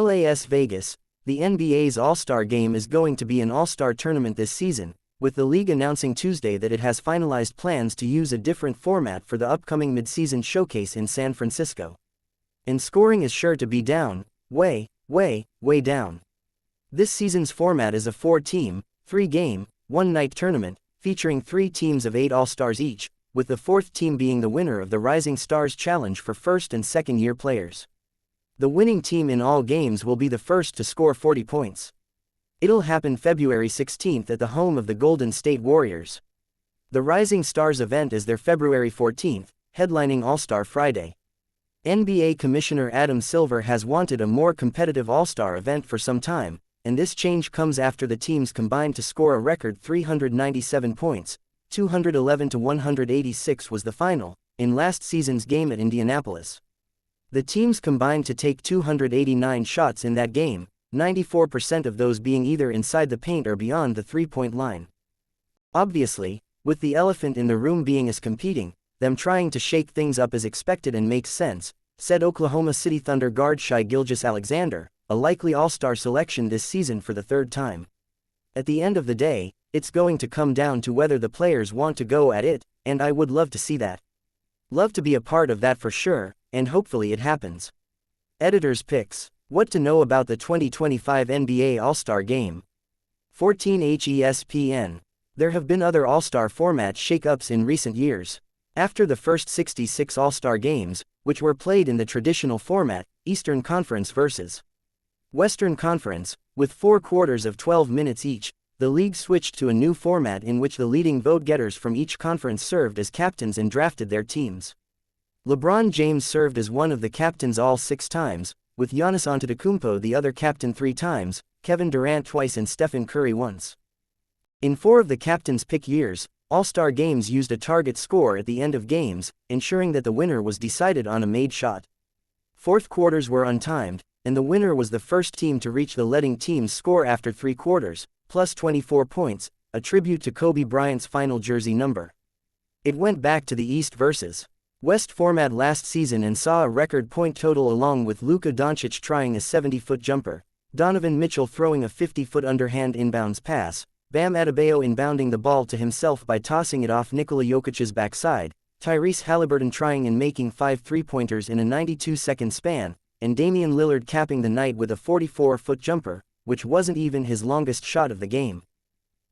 Las Vegas, the NBA's All-Star Game is going to be an all-star tournament this season, with the league announcing Tuesday that it has finalized plans to use a different format for the upcoming mid-season showcase in San Francisco. And scoring is sure to be down, way down. This season's format is a 4-team, 3-game, 1-night tournament, featuring 3 teams of 8 All-Stars each, with the 4th team being the winner of the Rising Stars Challenge for first and second-year players. The winning team in all games will be the first to score 40 points. It'll happen February 16th at the home of the Golden State Warriors. The Rising Stars event is their February 14th, headlining All-Star Friday. NBA Commissioner Adam Silver has wanted a more competitive All-Star event for some time, and this change comes after the teams combined to score a record 397 points, 211 to 186 was the final, in last season's game at Indianapolis. The teams combined to take 289 shots in that game, 94% of those being either inside the paint or beyond the three-point line. Obviously, with the elephant in the room being us competing, them trying to shake things up is expected and makes sense, said Oklahoma City Thunder guard Shai Gilgeous-Alexander, a likely All-Star selection this season for the 3rd time. At the end of the day, it's going to come down to whether the players want to go at it, and I would love to see that. Love to be a part of that for sure, and hopefully it happens. Editor's Picks. What to know about the 2025 NBA All-Star Game. 14 ESPN. There have been other All-Star format shakeups in recent years. After the first 66 All-Star games, which were played in the traditional format, Eastern Conference vs. Western Conference, with 4 quarters of 12 minutes each, the league switched to a new format in which the leading vote-getters from each conference served as captains and drafted their teams. LeBron James served as one of the captains all 6 times, with Giannis Antetokounmpo the other captain 3 times, Kevin Durant twice and Stephen Curry once. In 4 of the captain's pick years, All-Star games used a target score at the end of games, ensuring that the winner was decided on a made shot. 4th quarters were untimed, and the winner was the first team to reach the leading team's score after 3 quarters, plus 24 points, a tribute to Kobe Bryant's final jersey number. It went back to the East vs. West format last season and saw a record point total along with Luka Doncic trying a 70-foot jumper, Donovan Mitchell throwing a 50-foot underhand inbounds pass, Bam Adebayo inbounding the ball to himself by tossing it off Nikola Jokic's backside, Tyrese Halliburton trying and making 5 three-pointers in a 92-second span, and Damian Lillard capping the night with a 44-foot jumper, which wasn't even his longest shot of the game.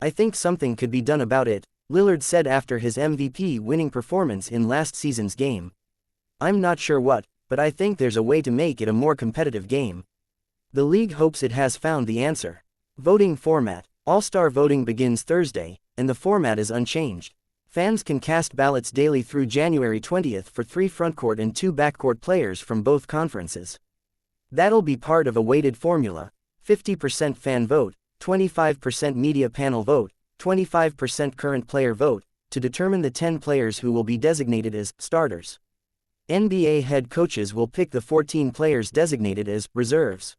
I think something could be done about it, Lillard said after his MVP-winning performance in last season's game. I'm not sure what, but I think there's a way to make it a more competitive game. The league hopes it has found the answer. Voting format. All-Star voting begins Thursday, and the format is unchanged. Fans can cast ballots daily through January 20th for 3 frontcourt and 2 backcourt players from both conferences. That'll be part of a weighted formula: 50% fan vote, 25% media panel vote, 25% current player vote, to determine the 10 players who will be designated as starters. NBA head coaches will pick the 14 players designated as reserves.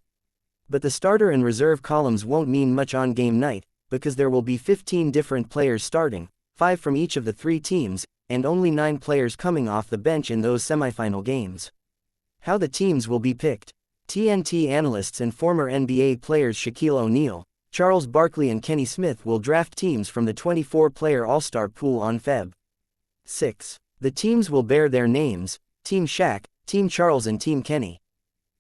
But the starter and reserve columns won't mean much on game night, because there will be 15 different players starting, 5 from each of the 3 teams, and only 9 players coming off the bench in those semifinal games. How the teams will be picked. TNT analysts and former NBA players Shaquille O'Neal, Charles Barkley and Kenny Smith will draft teams from the 24-player All-Star pool on Feb. 6. The teams will bear their names: Team Shaq, Team Charles and Team Kenny.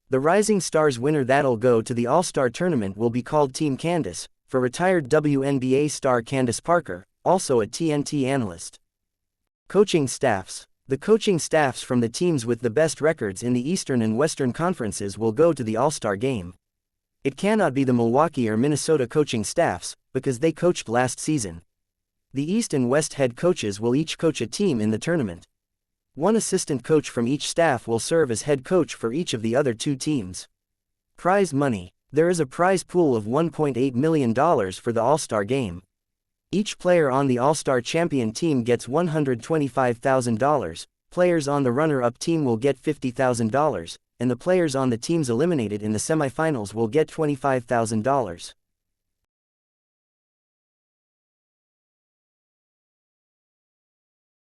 The Rising Stars winner that'll go to the All-Star tournament will be called Team Candace, for retired WNBA star Candace Parker, also a TNT analyst. Coaching staffs. The coaching staffs from the teams with the best records in the Eastern and Western conferences will go to the All-Star game. It cannot be the Milwaukee or Minnesota coaching staffs, because they coached last season. The East and West head coaches will each coach a team in the tournament. One assistant coach from each staff will serve as head coach for each of the other 2 teams. Prize money. There is a prize pool of $1.8 million for the All-Star game. Each player on the All-Star champion team gets $125,000, players on the runner-up team will get $50,000, and the players on the teams eliminated in the semifinals will get $25,000.